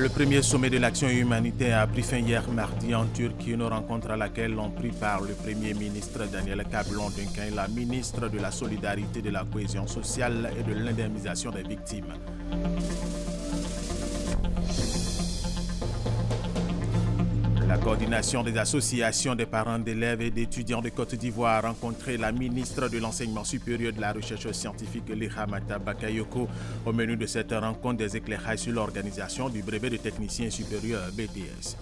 Le premier sommet de l'action humanitaire a pris fin hier mardi en Turquie, une rencontre à laquelle ont pris part le Premier ministre Daniel Kablon-Duncan et la ministre de la Solidarité, de la Cohésion sociale et de l'indemnisation des victimes. La coordination des associations des parents d'élèves et d'étudiants de Côte d'Ivoire a rencontré la ministre de l'Enseignement supérieur de la Recherche scientifique, Lihamata Bakayoko. Au menu de cette rencontre, des éclairages sur l'organisation du brevet de technicien supérieur BTS.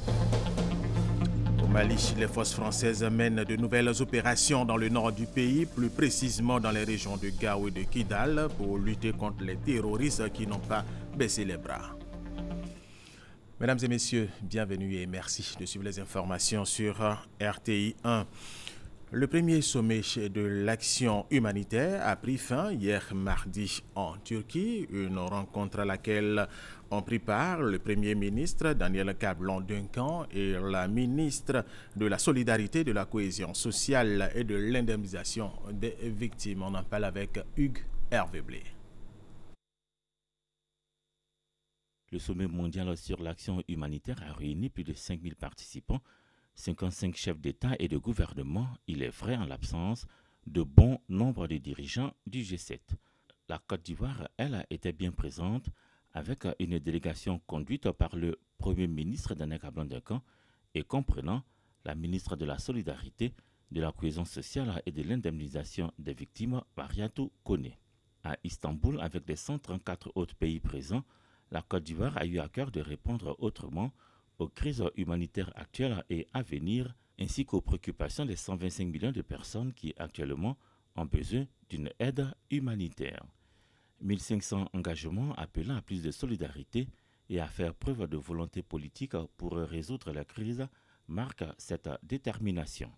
Au Mali, les forces françaises mènent de nouvelles opérations dans le nord du pays, plus précisément dans les régions de Gao et de Kidal, pour lutter contre les terroristes qui n'ont pas baissé les bras. Mesdames et messieurs, bienvenue et merci de suivre les informations sur RTI 1. Le premier sommet de l'action humanitaire a pris fin hier mardi en Turquie, une rencontre à laquelle ont pris part le Premier ministre Daniel Kablon-Duncan et la ministre de la Solidarité, de la Cohésion sociale et de l'indemnisation des victimes. On en parle avec Hugues Hervé Blé. Le sommet mondial sur l'action humanitaire a réuni plus de 5000 participants, 55 chefs d'État et de gouvernement, il est vrai en l'absence de bon nombre de dirigeants du G7. La Côte d'Ivoire, elle, était bien présente avec une délégation conduite par le Premier ministre Daniel Kablon-Duncan et comprenant la ministre de la Solidarité, de la Cohésion sociale et de l'indemnisation des victimes, Mariatou Kone. À Istanbul, avec les 134 autres pays présents, la Côte d'Ivoire a eu à cœur de répondre autrement aux crises humanitaires actuelles et à venir, ainsi qu'aux préoccupations des 125 millions de personnes qui actuellement ont besoin d'une aide humanitaire. 1500 engagements appelant à plus de solidarité et à faire preuve de volonté politique pour résoudre la crise marquent cette détermination.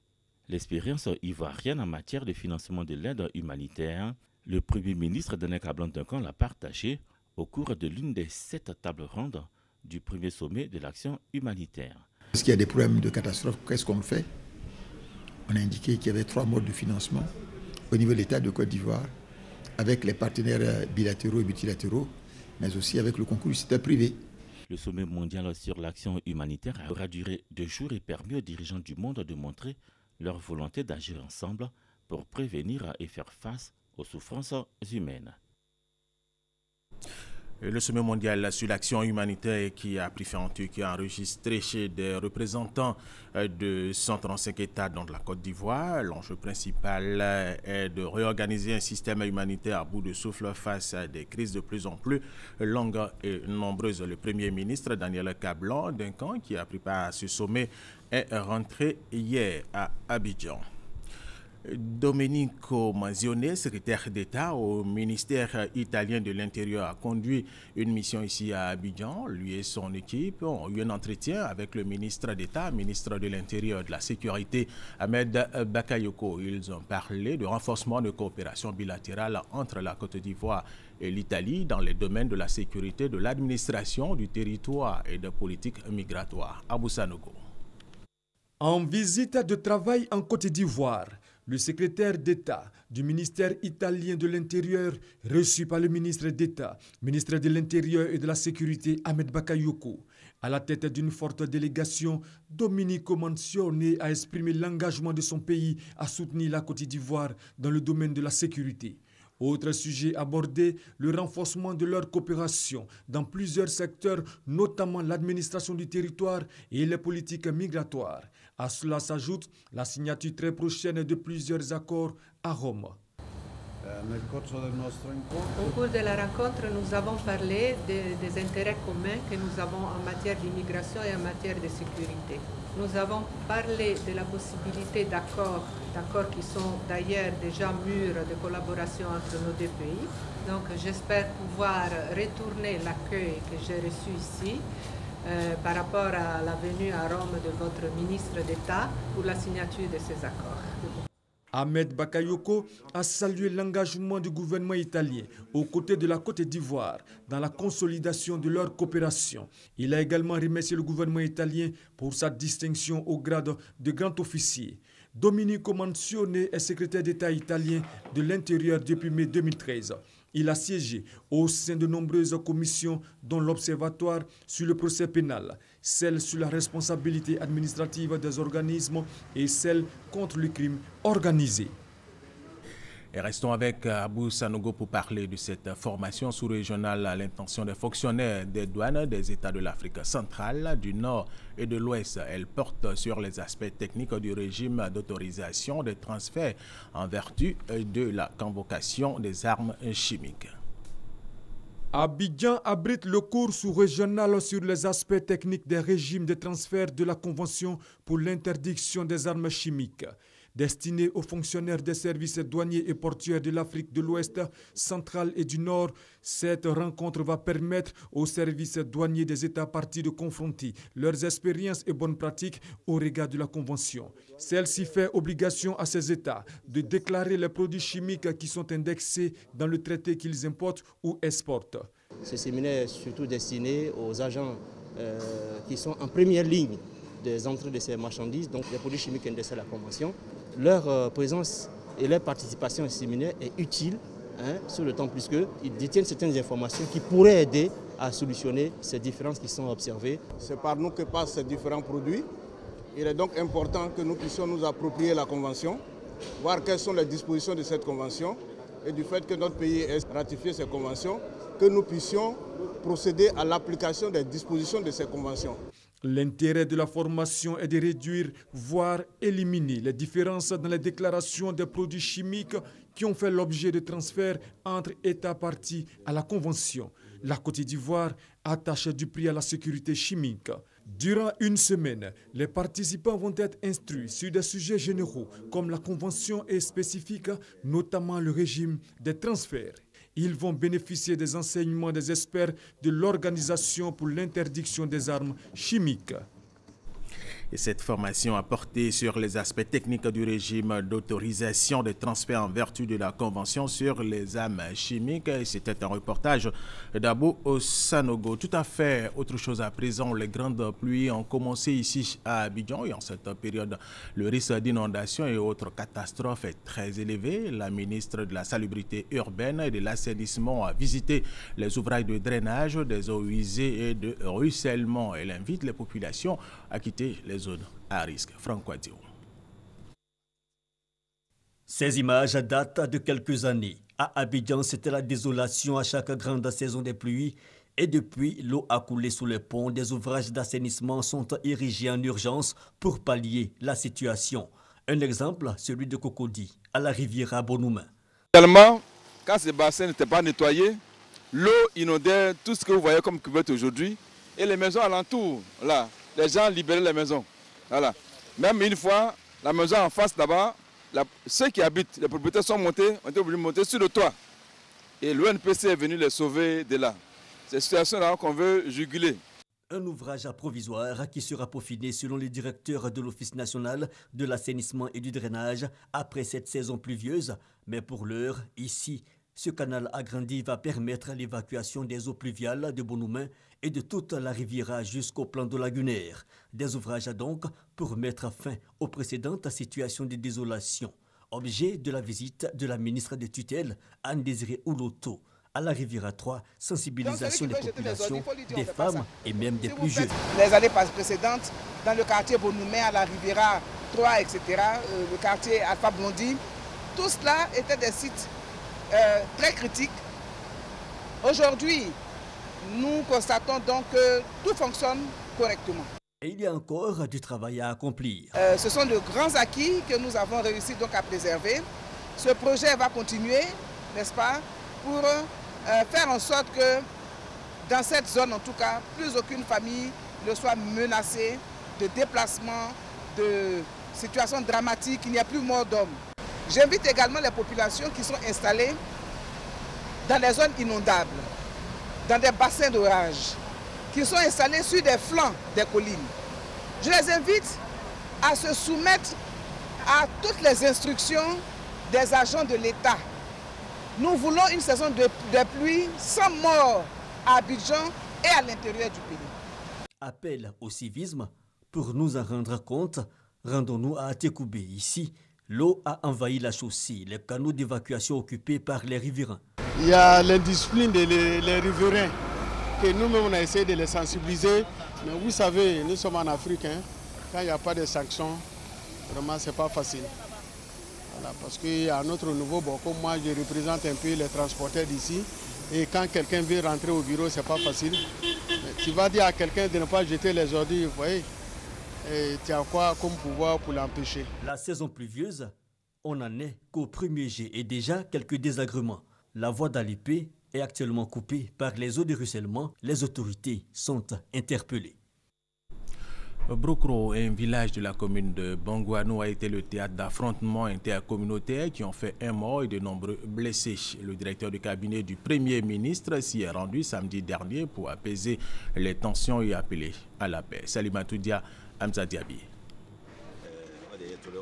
L'expérience ivoirienne en matière de financement de l'aide humanitaire, le Premier ministre Daniel Kablon-Duncan l'a partagé au cours de l'une des 7 tables rondes du premier sommet de l'action humanitaire. Est-ce qu'il y a des problèmes de catastrophe? Qu'est-ce qu'on fait? On a indiqué qu'il y avait 3 modes de financement au niveau de l'État de Côte d'Ivoire, avec les partenaires bilatéraux et multilatéraux, mais aussi avec le concours du secteur privé. Le sommet mondial sur l'action humanitaire aura duré 2 jours et permis aux dirigeants du monde de montrer leur volonté d'agir ensemble pour prévenir et faire face aux souffrances humaines. Le sommet mondial sur l'action humanitaire qui a pris fin en Turquie a enregistré chez des représentants de 135 États dont la Côte d'Ivoire. L'enjeu principal est de réorganiser un système humanitaire à bout de souffle face à des crises de plus en plus longues et nombreuses. Le Premier ministre Daniel Kablon-Duncan, qui a pris part à ce sommet, est rentré hier à Abidjan. Domenico Manzione, secrétaire d'État au ministère italien de l'Intérieur, a conduit une mission ici à Abidjan. Lui et son équipe ont eu un entretien avec le ministre d'État, ministre de l'Intérieur et de la Sécurité, Ahmed Bakayoko. Ils ont parlé de renforcement de coopération bilatérale entre la Côte d'Ivoire et l'Italie dans les domaines de la sécurité, de l'administration du territoire et de politique migratoire. Abou Sanogo. En visite de travail en Côte d'Ivoire, le secrétaire d'État du ministère italien de l'Intérieur, reçu par le ministre d'État, ministre de l'Intérieur et de la Sécurité, Ahmed Bakayoko, à la tête d'une forte délégation, Domenico Manzione a exprimé l'engagement de son pays à soutenir la Côte d'Ivoire dans le domaine de la sécurité. Autre sujet abordé, le renforcement de leur coopération dans plusieurs secteurs, notamment l'administration du territoire et les politiques migratoires. À cela s'ajoute la signature très prochaine de plusieurs accords à Rome. Au cours de la rencontre, nous avons parlé des intérêts communs que nous avons en matière d'immigration et en matière de sécurité. Nous avons parlé de la possibilité d'accords qui sont d'ailleurs déjà mûrs de collaboration entre nos 2 pays. Donc j'espère pouvoir retourner l'accueil que j'ai reçu ici par rapport à la venue à Rome de votre ministre d'État pour la signature de ces accords. Ahmed Bakayoko a salué l'engagement du gouvernement italien aux côtés de la Côte d'Ivoire dans la consolidation de leur coopération. Il a également remercié le gouvernement italien pour sa distinction au grade de grand officier. Domenico Manzione est secrétaire d'État italien de l'Intérieur depuis mai 2013. Il a siégé au sein de nombreuses commissions, dont l'Observatoire sur le procès pénal, celle sur la responsabilité administrative des organismes et celle contre le crime organisé. Et restons avec Abou Sanogo pour parler de cette formation sous-régionale à l'intention des fonctionnaires des douanes des États de l'Afrique centrale, du Nord et de l'Ouest. Elle porte sur les aspects techniques du régime d'autorisation des transferts en vertu de la convocation des armes chimiques. Abidjan abrite le cours sous-régional sur les aspects techniques des régimes de transfert de la Convention pour l'interdiction des armes chimiques. Destinée aux fonctionnaires des services douaniers et portuaires de l'Afrique de l'Ouest, centrale et du Nord, cette rencontre va permettre aux services douaniers des États partis de confronter leurs expériences et bonnes pratiques au regard de la Convention. Celle-ci fait obligation à ces États de déclarer les produits chimiques qui sont indexés dans le traité qu'ils importent ou exportent. Ce séminaire est surtout destiné aux agents qui sont en première ligne des entrées de ces marchandises, donc les produits chimiques indexés à la Convention. Leur présence et leur participation au séminaire est utile, sur le temps plus qu'ils détiennent certaines informations qui pourraient aider à solutionner ces différences qui sont observées. C'est par nous que passent ces différents produits. Il est donc important que nous puissions nous approprier la Convention, voir quelles sont les dispositions de cette Convention et du fait que notre pays ait ratifié ces conventions, que nous puissions procéder à l'application des dispositions de ces conventions. L'intérêt de la formation est de réduire, voire éliminer les différences dans les déclarations des produits chimiques qui ont fait l'objet de transferts entre États partis à la Convention. La Côte d'Ivoire attache du prix à la sécurité chimique. Durant une semaine, les participants vont être instruits sur des sujets généraux comme la Convention est spécifique, notamment le régime des transferts. Ils vont bénéficier des enseignements des experts de l'Organisation pour l'interdiction des armes chimiques. Et cette formation a porté sur les aspects techniques du régime d'autorisation des transferts en vertu de la Convention sur les armes chimiques. C'était un reportage d'Abou Sanogo. Tout à fait autre chose à présent. Les grandes pluies ont commencé ici à Abidjan et en cette période, le risque d'inondation et autres catastrophes est très élevé. La ministre de la Salubrité urbaine et de l'assainissement a visité les ouvrages de drainage des eaux usées et de ruissellement. Elle invite les populations à quitter les zones à risque. Franck Wadio. Ces images datent de quelques années. À Abidjan, c'était la désolation à chaque grande saison des pluies. Et depuis, l'eau a coulé sous les ponts. Des ouvrages d'assainissement sont érigés en urgence pour pallier la situation. Un exemple, celui de Cocody, à la rivière Bonoumen. Tellement, quand ces bassins n'étaient pas nettoyés, l'eau inondait tout ce que vous voyez comme cuvette aujourd'hui. Et les maisons alentour, là, les gens libéraient les maisons. Voilà. Même une fois, la maison en face là-bas, ceux qui habitent, les propriétaires sont montés, ont été obligés de monter sur le toit. Et l'ONPC est venu les sauver de là. C'est une situation-là qu'on veut juguler. Un ouvrage provisoire qui sera peaufiné selon le directeur de l'Office national de l'assainissement et du drainage après cette saison pluvieuse. Mais pour l'heure, ici, ce canal agrandi va permettre l'évacuation des eaux pluviales de Bonoumen et de toute la Riviera jusqu'au plan de lagunaire. Des ouvrages donc pour mettre fin aux précédentes situations de désolation. Objet de la visite de la ministre de tutelle, Anne-Désirée Ouloto. À la Riviera 3, sensibilisation des populations, des femmes et même des plus jeunes. Les années précédentes, dans le quartier Bonoumen, à la Riviera 3, etc., le quartier Alpha Blondie, tout cela était des sites très critiques. Aujourd'hui, nous constatons donc que tout fonctionne correctement. Et il y a encore du travail à accomplir. Ce sont de grands acquis que nous avons réussi donc à préserver. Ce projet va continuer, n'est-ce pas, pour faire en sorte que dans cette zone, en tout cas, plus aucune famille ne soit menacée de déplacement, de situations dramatiques, il n'y a plus mort d'hommes. J'invite également les populations qui sont installées dans les zones inondables, dans des bassins d'orage, qui sont installés sur des flancs des collines. Je les invite à se soumettre à toutes les instructions des agents de l'État. Nous voulons une saison de pluie sans mort à Abidjan et à l'intérieur du pays. Appel au civisme, pour nous en rendre compte, rendons-nous à Atekoubé. Ici, l'eau a envahi la chaussée, les canaux d'évacuation occupés par les riverains. Il y a l'indiscipline des riverains, que nous-mêmes on a essayé de les sensibiliser. Mais vous savez, nous sommes en Afrique, hein, quand il n'y a pas de sanctions, vraiment c'est pas facile. Voilà, parce qu'à notre niveau, bon, comme moi je représente un peu les transporteurs d'ici, et quand quelqu'un veut rentrer au bureau, c'est pas facile. Mais tu vas dire à quelqu'un de ne pas jeter les ordures, vous voyez, et tu as quoi comme pouvoir pour l'empêcher? La saison pluvieuse, on n'en est qu'au premier jet et déjà quelques désagréments. La voie d'Alipé est actuellement coupée par les eaux de ruissellement. Les autorités sont interpellées. Brokro, un village de la commune de Bongouanou, a été le théâtre d'affrontements intercommunautaires qui ont fait un mort et de nombreux blessés. Le directeur de cabinet du Premier ministre s'y est rendu samedi dernier pour apaiser les tensions et appeler à la paix. Salimatou Dia, Hamza Diaby.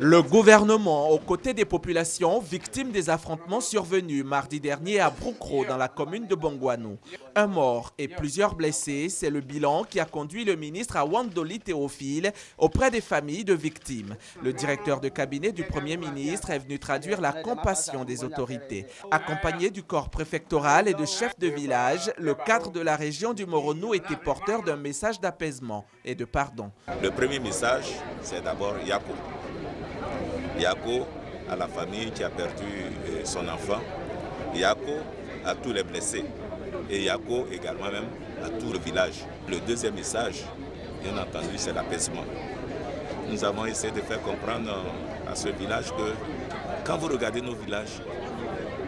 Le gouvernement, aux côtés des populations victimes des affrontements survenus mardi dernier à Brokro, dans la commune de Bongouanou. Un mort et plusieurs blessés, c'est le bilan qui a conduit le ministre Awandoli Théophile auprès des familles de victimes. Le directeur de cabinet du Premier ministre est venu traduire la compassion des autorités. Accompagné du corps préfectoral et de chefs de village, le cadre de la région du Moronou était porteur d'un message d'apaisement et de pardon. Le premier message, c'est d'abord Yako. Yako à la famille qui a perdu son enfant, Yako à tous les blessés et Yako également même à tout le village. Le deuxième message, bien entendu, c'est l'apaisement. Nous avons essayé de faire comprendre à ce village que quand vous regardez nos villages,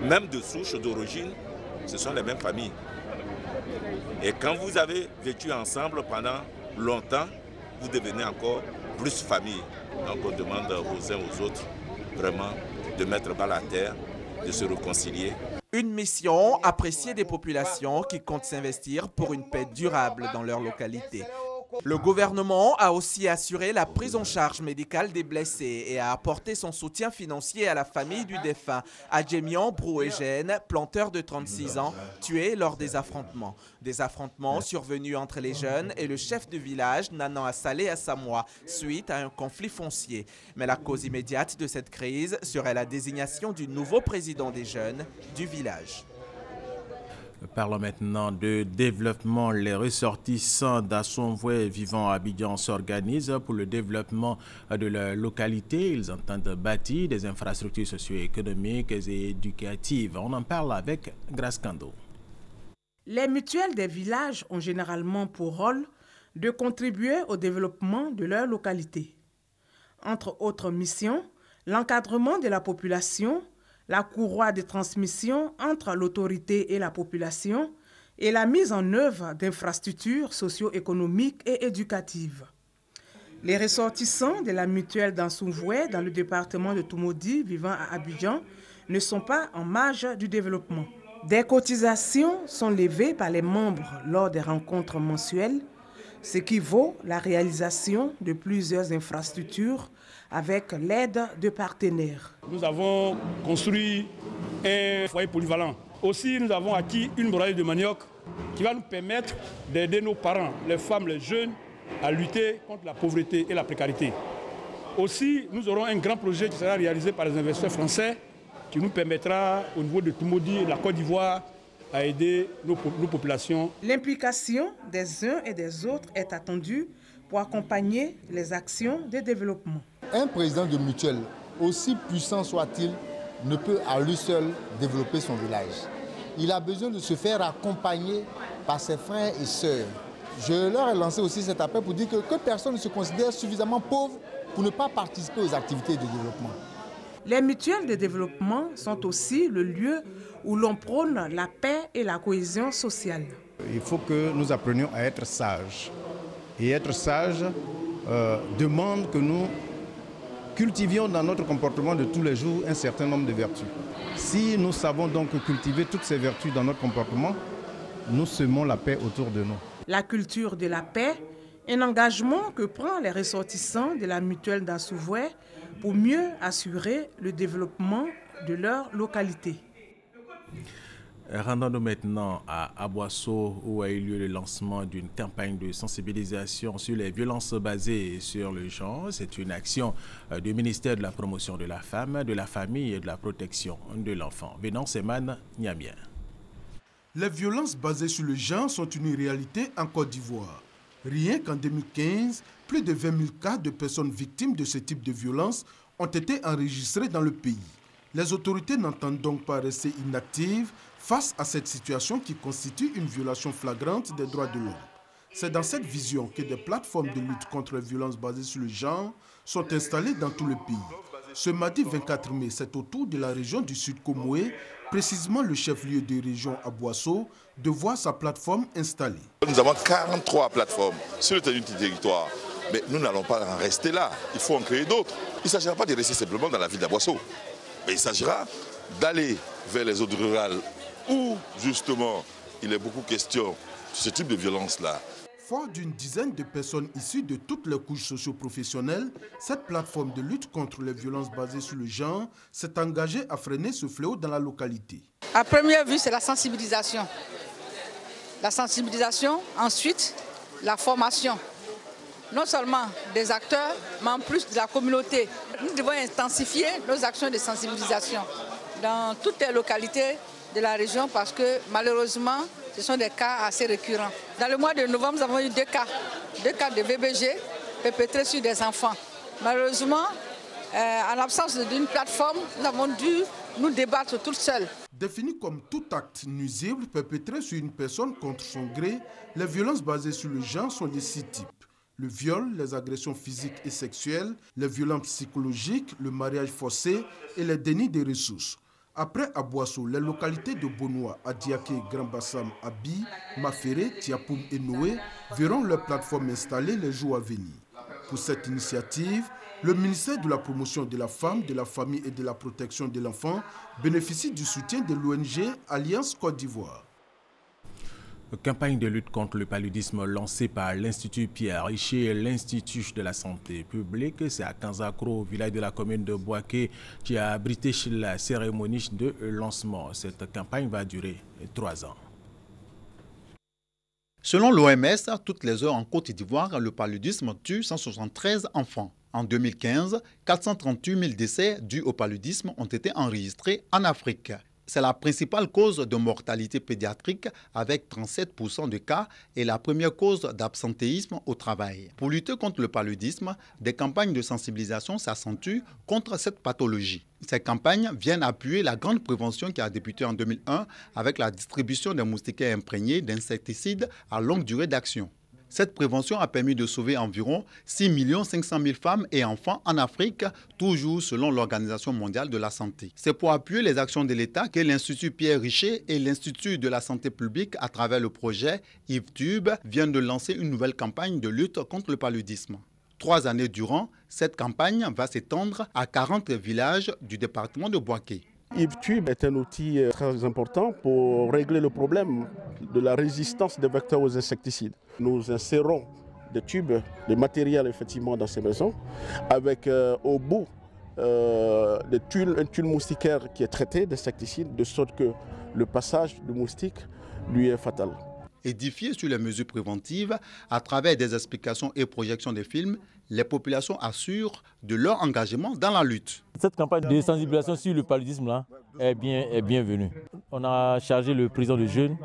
même de souche, d'origine, ce sont les mêmes familles. Et quand vous avez vécu ensemble pendant longtemps, vous devenez encore plus famille. Donc on demande aux uns aux autres vraiment de mettre bas la terre, de se réconcilier. Une mission appréciée des populations qui comptent s'investir pour une paix durable dans leur localité. Le gouvernement a aussi assuré la prise en charge médicale des blessés et a apporté son soutien financier à la famille du défunt, Adjemian Brouégène, planteur de 36 ans, tué lors des affrontements. Des affrontements survenus entre les jeunes et le chef de village, Nanan Assalé Assamoa, suite à un conflit foncier. Mais la cause immédiate de cette crise serait la désignation du nouveau président des jeunes du village. Parlons maintenant de développement. Les ressortissants d'Assomvoué vivant à Abidjan s'organisent pour le développement de la localité. Ils entendent bâtir des infrastructures socio-économiques et éducatives. On en parle avec Grace Kando. Les mutuelles des villages ont généralement pour rôle de contribuer au développement de leur localité. Entre autres missions, l'encadrement de la population, la courroie de transmission entre l'autorité et la population et la mise en œuvre d'infrastructures socio-économiques et éducatives. Les ressortissants de la mutuelle d'Ansumvoué dans le département de Toumoudi vivant à Abidjan ne sont pas en marge du développement. Des cotisations sont levées par les membres lors des rencontres mensuelles, ce qui vaut la réalisation de plusieurs infrastructures avec l'aide de partenaires. Nous avons construit un foyer polyvalent. Aussi, nous avons acquis une broyade de manioc qui va nous permettre d'aider nos parents, les femmes, les jeunes, à lutter contre la pauvreté et la précarité. Aussi, nous aurons un grand projet qui sera réalisé par les investisseurs français qui nous permettra, au niveau de Toumoudi et de la Côte d'Ivoire, à aider nos populations. L'implication des uns et des autres est attendue pour accompagner les actions de développement. Un président de mutuelle, aussi puissant soit-il, ne peut à lui seul développer son village. Il a besoin de se faire accompagner par ses frères et sœurs. Je leur ai lancé aussi cet appel pour dire que personne ne se considère suffisamment pauvre pour ne pas participer aux activités de développement. Les mutuelles de développement sont aussi le lieu où l'on prône la paix et la cohésion sociale. Il faut que nous apprenions à être sages. Et être sage demande que nous cultivions dans notre comportement de tous les jours un certain nombre de vertus. Si nous savons donc cultiver toutes ces vertus dans notre comportement, nous semons la paix autour de nous. La culture de la paix, un engagement que prennent les ressortissants de la mutuelle d'Ansumvoué pour mieux assurer le développement de leur localité. Rendons-nous maintenant à Aboisseau où a eu lieu le lancement d'une campagne de sensibilisation sur les violences basées sur le genre. C'est une action du ministère de la Promotion de la Femme, de la Famille et de la Protection de l'Enfant. Venant Seman Niamien. Les violences basées sur le genre sont une réalité en Côte d'Ivoire. Rien qu'en 2015, plus de 20 000 cas de personnes victimes de ce type de violence ont été enregistrés dans le pays. Les autorités n'entendent donc pas rester inactives face à cette situation qui constitue une violation flagrante des droits de l'homme. C'est dans cette vision que des plateformes de lutte contre les violences basées sur le genre sont installées dans tout le pays. Ce mardi 24 mai, c'est au tour de la région du Sud Comoé, précisément le chef-lieu de région à Boisseau, de voir sa plateforme installée. Nous avons 43 plateformes sur le territoire, mais nous n'allons pas en rester là. Il faut en créer d'autres. Il ne s'agira pas de rester simplement dans la ville d'Aboisseau, mais il s'agira d'aller vers les zones rurales où, justement, il est beaucoup question de ce type de violence-là. Fort d'une dizaine de personnes issues de toutes les couches socio-professionnelles, cette plateforme de lutte contre les violences basées sur le genre s'est engagée à freiner ce fléau dans la localité. À première vue, c'est la sensibilisation. La sensibilisation, ensuite, la formation. Non seulement des acteurs, mais en plus de la communauté. Nous devons intensifier nos actions de sensibilisation dans toutes les localités de la région parce que malheureusement, ce sont des cas assez récurrents. Dans le mois de novembre, nous avons eu deux cas de VBG perpétrés sur des enfants. Malheureusement, en l'absence d'une plateforme, nous avons dû nous débattre tout seuls. Définies comme tout acte nuisible perpétré sur une personne contre son gré, les violences basées sur le genre sont de 6 types. Le viol, les agressions physiques et sexuelles, les violences psychologiques, le mariage forcé et les dénis de ressources. Après Aboisseau, les localités de Bonois, Adiaké, Grand Bassam, Abi, Maféré, Tiapoum et Noé verront leurs plateformes installées les jours à venir. Pour cette initiative, le ministère de la Promotion de la Femme, de la Famille et de la Protection de l'Enfant bénéficie du soutien de l'ONG Alliance Côte d'Ivoire. Campagne de lutte contre le paludisme lancée par l'Institut Pierre Richer et l'Institut de la Santé publique. C'est à Kanzakro, village de la commune de Boaké, qui a abrité la cérémonie de lancement. Cette campagne va durer 3 ans. Selon l'OMS, toutes les heures en Côte d'Ivoire, le paludisme tue 173 enfants. En 2015, 438 000 décès dus au paludisme ont été enregistrés en Afrique. C'est la principale cause de mortalité pédiatrique avec 37% de cas et la première cause d'absentéisme au travail. Pour lutter contre le paludisme, des campagnes de sensibilisation s'accentuent contre cette pathologie. Ces campagnes viennent appuyer la grande prévention qui a débuté en 2001 avec la distribution des moustiquaires imprégnés d'insecticides à longue durée d'action. Cette prévention a permis de sauver environ 6 500 000 femmes et enfants en Afrique, toujours selon l'Organisation mondiale de la santé. C'est pour appuyer les actions de l'État que l'Institut Pierre Richer et l'Institut de la santé publique, à travers le projet IVTube, viennent de lancer une nouvelle campagne de lutte contre le paludisme. 3 années durant, cette campagne va s'étendre à 40 villages du département de Boaké. IVTube est un outil très important pour régler le problème de la résistance des vecteurs aux insecticides. Nous insérons des tubes, des matériels effectivement dans ces maisons, avec au bout un tulle moustiquaire qui est traité d'insecticides, de sorte que le passage du moustique lui est fatal. Édifiées sur les mesures préventives, à travers des explications et projections de films, les populations assurent de leur engagement dans la lutte. Cette campagne de sensibilisation sur le paludisme là, est bienvenue. On a chargé le président de jeunes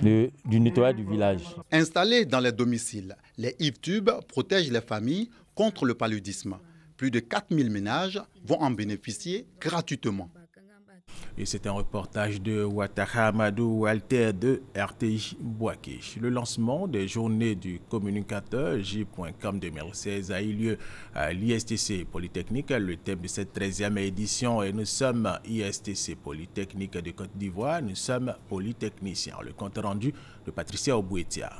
du nettoyage du village. Installés dans les domiciles, les IVTube protègent les familles contre le paludisme. Plus de 4000 ménages vont en bénéficier gratuitement. Et c'est un reportage de Ouattara Amadou Walter de RTI Boaké. Le lancement des journées du communicateur J.com 2016 a eu lieu à l'ISTC Polytechnique. Le thème de cette 13e édition est « Nous sommes ISTC Polytechnique de Côte d'Ivoire, nous sommes polytechniciens ». Le compte rendu de Patricia Obouetia.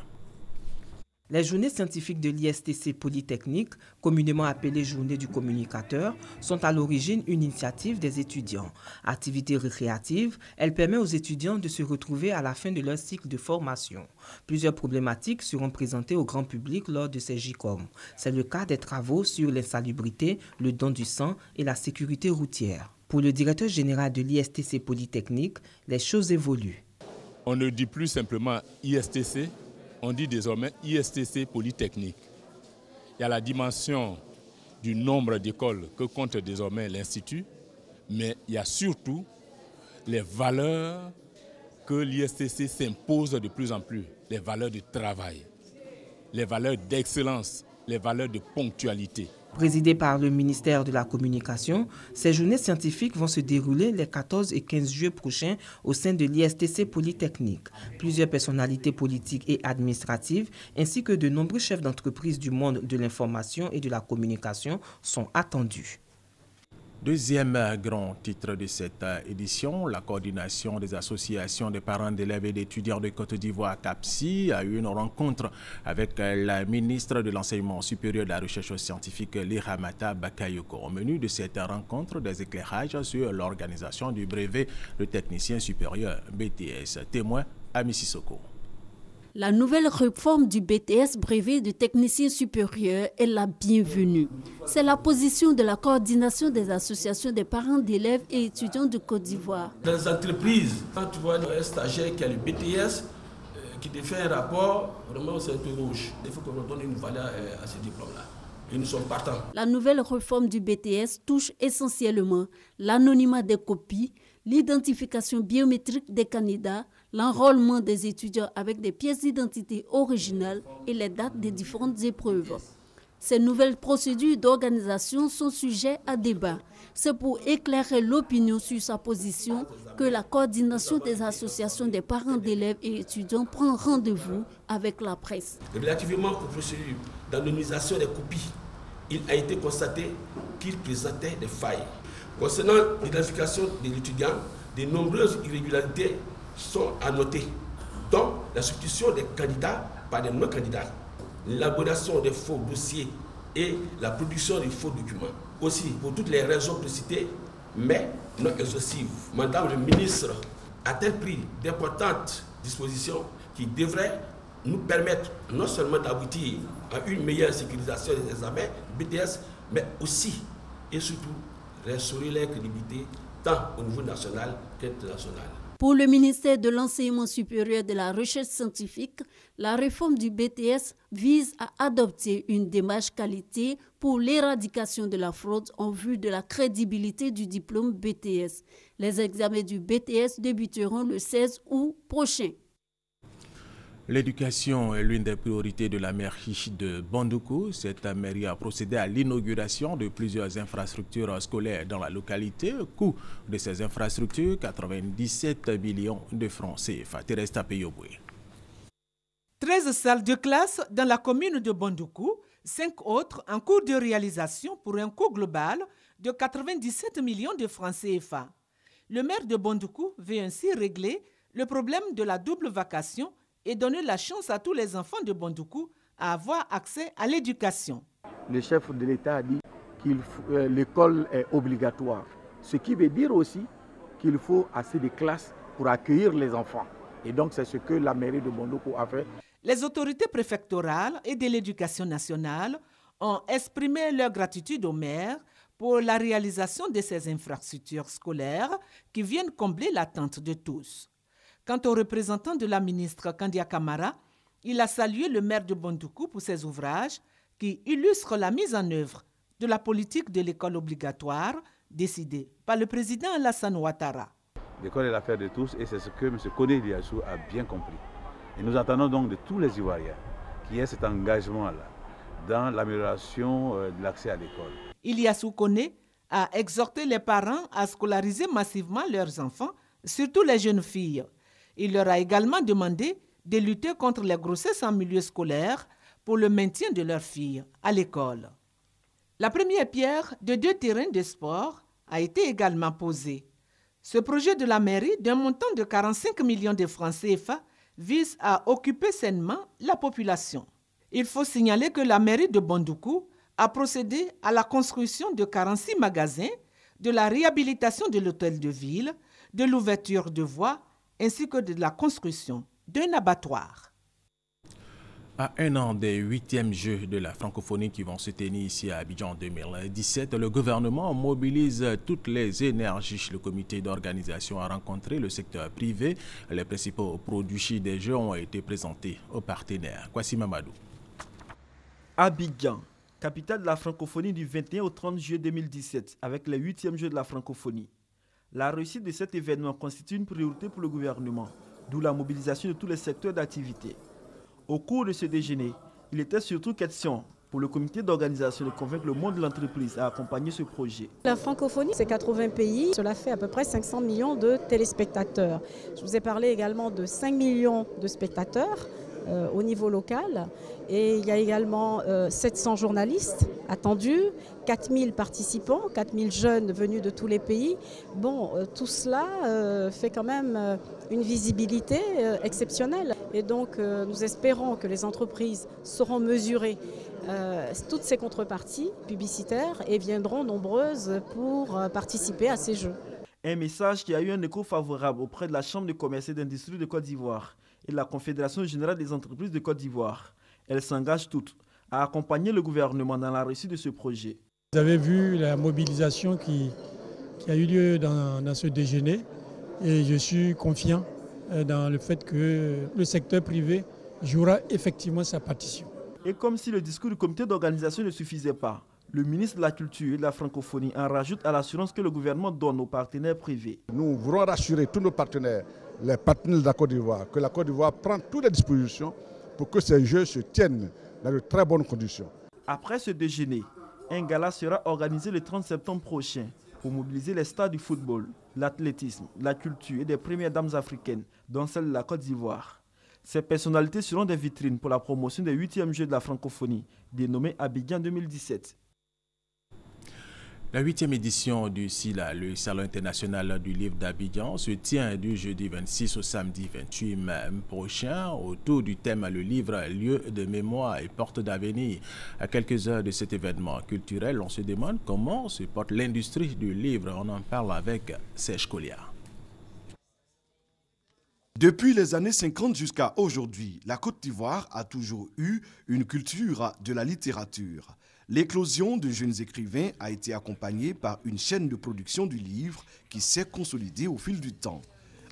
Les journées scientifiques de l'ISTC Polytechnique, communément appelées Journée du communicateur, sont à l'origine une initiative des étudiants. Activité récréative, elle permet aux étudiants de se retrouver à la fin de leur cycle de formation. Plusieurs problématiques seront présentées au grand public lors de ces JCOM. C'est le cas des travaux sur l'insalubrité, le don du sang et la sécurité routière. Pour le directeur général de l'ISTC Polytechnique, les choses évoluent. On ne dit plus simplement ISTC, on dit désormais ISTC Polytechnique. Il y a la dimension du nombre d'écoles que compte désormais l'Institut, mais il y a surtout les valeurs que l'ISTC s'impose de plus en plus les valeurs de travail, les valeurs d'excellence, les valeurs de ponctualité. Présidées par le ministère de la Communication, ces journées scientifiques vont se dérouler les 14 et 15 juillet prochains au sein de l'ISTC Polytechnique. Plusieurs personnalités politiques et administratives, ainsi que de nombreux chefs d'entreprise du monde de l'information et de la communication sont attendus. Deuxième grand titre de cette édition, la coordination des associations des parents d'élèves et d'étudiants de Côte d'Ivoire, CAPSI, a eu une rencontre avec la ministre de l'Enseignement supérieur de la Recherche scientifique, Lihamata Bakayoko. Au menu de cette rencontre, des éclairages sur l'organisation du brevet de technicien supérieur BTS. Témoin à Mississauga. La nouvelle réforme du BTS, brevet de technicien supérieur, est la bienvenue. C'est la position de la coordination des associations des parents d'élèves et étudiants de Côte d'Ivoire. Dans les entreprises, quand tu vois un stagiaire qui a le BTS, qui te fait un rapport, vraiment on s'interroge. Il faut qu'on donne une valeur à ce diplôme-là. Et nous sommes partants. La nouvelle réforme du BTS touche essentiellement l'anonymat des copies, l'identification biométrique des candidats, l'enrôlement des étudiants avec des pièces d'identité originales et les dates des différentes épreuves. Ces nouvelles procédures d'organisation sont sujets à débat. C'est pour éclairer l'opinion sur sa position que la coordination des associations des parents d'élèves et étudiants prend rendez-vous avec la presse. Relativement aux procédures d'anonymisation des copies, il a été constaté qu'il présentait des failles. Concernant l'identification de l'étudiant, de nombreuses irrégularités sont à noter, dont la substitution des candidats par des non-candidats, l'élaboration des faux dossiers et la production de faux documents. Aussi, pour toutes les raisons précitées, mais non exhaustives, Madame le ministre a-t-elle pris d'importantes dispositions qui devraient nous permettre non seulement d'aboutir à une meilleure sécurisation des examens BTS, mais aussi et surtout restaurer leur crédibilité tant au niveau national qu'international. Pour le ministère de l'Enseignement supérieur et de la Recherche scientifique, la réforme du BTS vise à adopter une démarche qualité pour l'éradication de la fraude en vue de la crédibilité du diplôme BTS. Les examens du BTS débuteront le 16 août prochain. L'éducation est l'une des priorités de la mairie de Bandoukou. Cette mairie a procédé à l'inauguration de plusieurs infrastructures scolaires dans la localité. Coût de ces infrastructures, 97 millions de francs CFA. Teresta Peyoboué. 13 salles de classe dans la commune de Bandoukou, 5 autres en cours de réalisation pour un coût global de 97 millions de francs CFA. Le maire de Bandoukou veut ainsi régler le problème de la double vacation et donner la chance à tous les enfants de Bandoukou à avoir accès à l'éducation. Le chef de l'État a dit que l'école est obligatoire, ce qui veut dire aussi qu'il faut assez de classes pour accueillir les enfants. Et donc c'est ce que la mairie de Bandoukou a fait. Les autorités préfectorales et de l'éducation nationale ont exprimé leur gratitude au maire pour la réalisation de ces infrastructures scolaires qui viennent combler l'attente de tous. Quant au représentant de la ministre Kandia Kamara, il a salué le maire de Bandoukou pour ses ouvrages qui illustrent la mise en œuvre de la politique de l'école obligatoire décidée par le président Alassane Ouattara. L'école est l'affaire de tous et c'est ce que M. Koné Iliassou a bien compris. Et nous attendons donc de tous les Ivoiriens qui aient cet engagement-là dans l'amélioration de l'accès à l'école. Iliassou Koné a exhorté les parents à scolariser massivement leurs enfants, surtout les jeunes filles. Il leur a également demandé de lutter contre les grossesses en milieu scolaire pour le maintien de leurs filles à l'école. La première pierre de 2 terrains de sport a été également posée. Ce projet de la mairie d'un montant de 45 millions de francs CFA vise à occuper sainement la population. Il faut signaler que la mairie de Bandoukou a procédé à la construction de 46 magasins, de la réhabilitation de l'hôtel de ville, de l'ouverture de voies, ainsi que de la construction d'un abattoir. À un an des 8e Jeux de la francophonie qui vont se tenir ici à Abidjan en 2017, le gouvernement mobilise toutes les énergies. Le comité d'organisation a rencontré le secteur privé. Les principaux produits des Jeux ont été présentés aux partenaires. Kwasi Mamadou. Abidjan, capitale de la francophonie du 21 au 30 juillet 2017, avec les 8e Jeux de la francophonie. La réussite de cet événement constitue une priorité pour le gouvernement, d'où la mobilisation de tous les secteurs d'activité. Au cours de ce déjeuner, il était surtout question pour le comité d'organisation de convaincre le monde de l'entreprise à accompagner ce projet. La francophonie, c'est 80 pays. Cela fait à peu près 500 millions de téléspectateurs. Je vous ai parlé également de 5 millions de spectateurs au niveau local. Et il y a également 700 journalistes attendus, 4000 participants, 4000 jeunes venus de tous les pays. Bon, tout cela fait quand même une visibilité exceptionnelle. Et donc, nous espérons que les entreprises sauront mesurer toutes ces contreparties publicitaires et viendront nombreuses pour participer à ces jeux. Un message qui a eu un écho favorable auprès de la Chambre de commerce et d'industrie de Côte d'Ivoire et de la Confédération générale des entreprises de Côte d'Ivoire. Elles s'engagent toutes à accompagner le gouvernement dans la réussite de ce projet. Vous avez vu la mobilisation qui a eu lieu dans ce déjeuner et je suis confiant dans le fait que le secteur privé jouera effectivement sa partition. Et comme si le discours du comité d'organisation ne suffisait pas, le ministre de la Culture et de la Francophonie en rajoute à l'assurance que le gouvernement donne aux partenaires privés. Nous voulons rassurer tous nos partenaires, les partenaires de la Côte d'Ivoire, que la Côte d'Ivoire prend toutes les dispositions pour que ces jeux se tiennent dans de très bonnes conditions. Après ce déjeuner, un gala sera organisé le 30 septembre prochain pour mobiliser les stars du football, l'athlétisme, la culture et des premières dames africaines, dont celle de la Côte d'Ivoire. Ces personnalités seront des vitrines pour la promotion des 8e Jeux de la francophonie, dénommés Abidjan 2017. La 8e édition du SILA, le Salon international du livre d'Abidjan, se tient du jeudi 26 au samedi 28 mai prochain autour du thème « Le livre, lieu de mémoire et porte d'avenir ». À quelques heures de cet événement culturel, on se demande comment se porte l'industrie du livre. On en parle avec Serge Collier. Depuis les années 50 jusqu'à aujourd'hui, la Côte d'Ivoire a toujours eu une culture de la littérature. L'éclosion de jeunes écrivains a été accompagnée par une chaîne de production du livre qui s'est consolidée au fil du temps.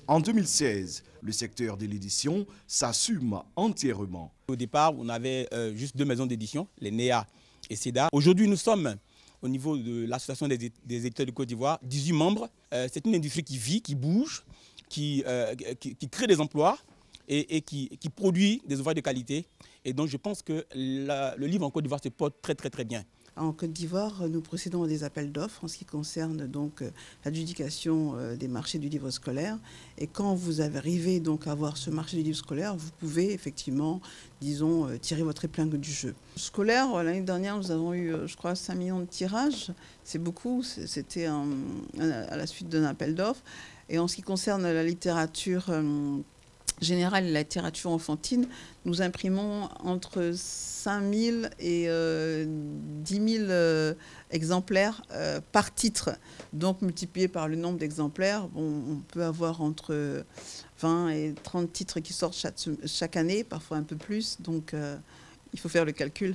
En 2016, le secteur de l'édition s'assume entièrement. Au départ, on avait juste 2 maisons d'édition, les NEA et SEDA. Aujourd'hui, nous sommes au niveau de l'association des éditeurs de Côte d'Ivoire, 18 membres. C'est une industrie qui vit, qui bouge, qui crée des emplois et qui produit des ouvrages de qualité. Et donc je pense que le livre en Côte d'Ivoire se porte très très très bien. En Côte d'Ivoire, nous procédons à des appels d'offres en ce qui concerne donc l'adjudication des marchés du livre scolaire. Et quand vous arrivez donc à avoir ce marché du livre scolaire, vous pouvez effectivement, disons, tirer votre épingle du jeu. Scolaire, l'année dernière, nous avons eu, je crois, 5 millions de tirages. C'est beaucoup, c'était à la suite d'un appel d'offres. Et en ce qui concerne la littérature générale et la littérature enfantine, nous imprimons entre 5 000 et 10 000 exemplaires par titre. Donc, multiplié par le nombre d'exemplaires, on peut avoir entre 20 et 30 titres qui sortent chaque année, parfois un peu plus. Donc, il faut faire le calcul.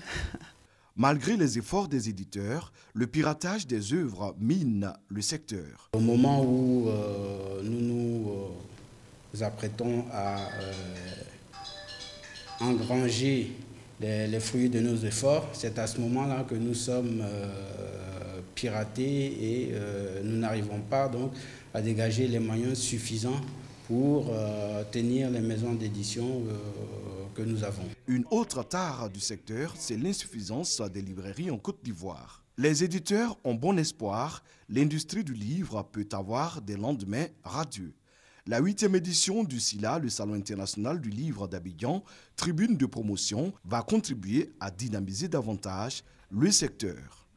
Malgré les efforts des éditeurs, le piratage des œuvres mine le secteur. Au moment où nous nous apprêtons à engranger les fruits de nos efforts, c'est à ce moment-là que nous sommes piratés et nous n'arrivons pas donc à dégager les moyens suffisants pour tenir les maisons d'édition que nous avons. Une autre tare du secteur, c'est l'insuffisance des librairies en Côte d'Ivoire. Les éditeurs ont bon espoir, l'industrie du livre peut avoir des lendemains radieux. La 8e édition du SILA, le Salon international du livre d'Abidjan, tribune de promotion, va contribuer à dynamiser davantage le secteur.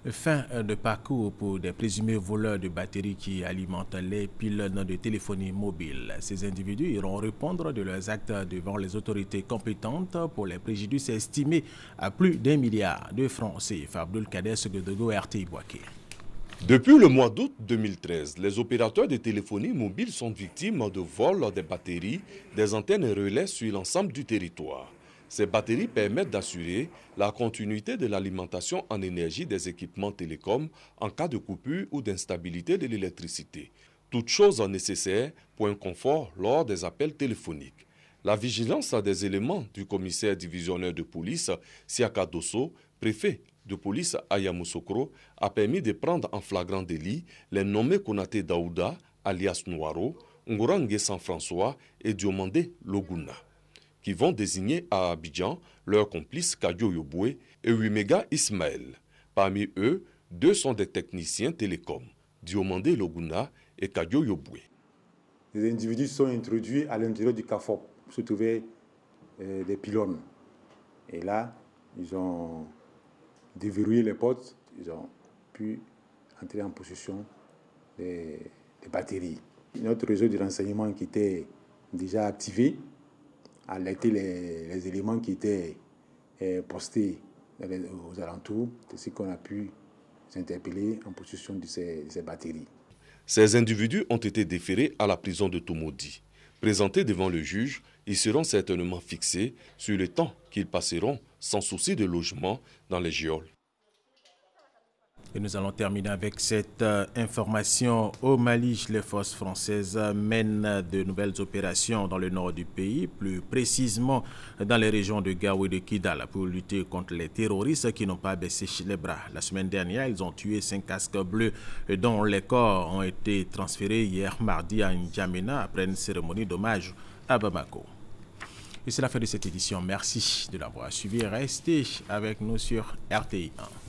Fin de parcours pour des présumés voleurs de batteries qui alimentent les pylônes de téléphonie mobile. Ces individus iront répondre de leurs actes devant les autorités compétentes pour les préjudices estimés à plus d'1 milliard de francs CFA. Abdul-Kader Segodogo, RTI Boaké. Depuis le mois d'août 2013, les opérateurs de téléphonie mobile sont victimes de vols des batteries, des antennes et relais sur l'ensemble du territoire. Ces batteries permettent d'assurer la continuité de l'alimentation en énergie des équipements télécoms en cas de coupure ou d'instabilité de l'électricité. Toutes choses nécessaires pour un confort lors des appels téléphoniques. La vigilance des éléments du commissaire divisionnaire de police, Siaka Dosso, préfet de police à Yamoussoukro, a permis de prendre en flagrant délit les nommés Konaté Daouda, alias Noiro, Ngorangé Saint-François et Diomandé Loguna, qui vont désigner à Abidjan leurs complices Kadio Yoboué et Wimega Ismaël. Parmi eux, 2 sont des techniciens télécoms, Diomandé Loguna et Kadio Yoboué. Les individus sont introduits à l'intérieur du CAFOP, où se trouvaient des pylônes. Et là, ils ont déverrouillé les portes, ils ont pu entrer en possession des batteries. Notre réseau de renseignement qui était déjà activé a alerté les éléments qui étaient postés aux alentours, c'est ce qu'on a pu s'interpeller en possession de ces batteries. Ces individus ont été déférés à la prison de Tomodi. Présentés devant le juge, ils seront certainement fixés sur le temps qu'ils passeront sans souci de logement dans les geôles. Et nous allons terminer avec cette information. Au Mali, les forces françaises mènent de nouvelles opérations dans le nord du pays, plus précisément dans les régions de Gao et de Kidal, pour lutter contre les terroristes qui n'ont pas baissé les bras. La semaine dernière, ils ont tué 5 casques bleus dont les corps ont été transférés hier mardi à N'Djamena après une cérémonie d'hommage à Bamako. Et c'est la fin de cette édition. Merci de l'avoir suivi. Restez avec nous sur RTI 1.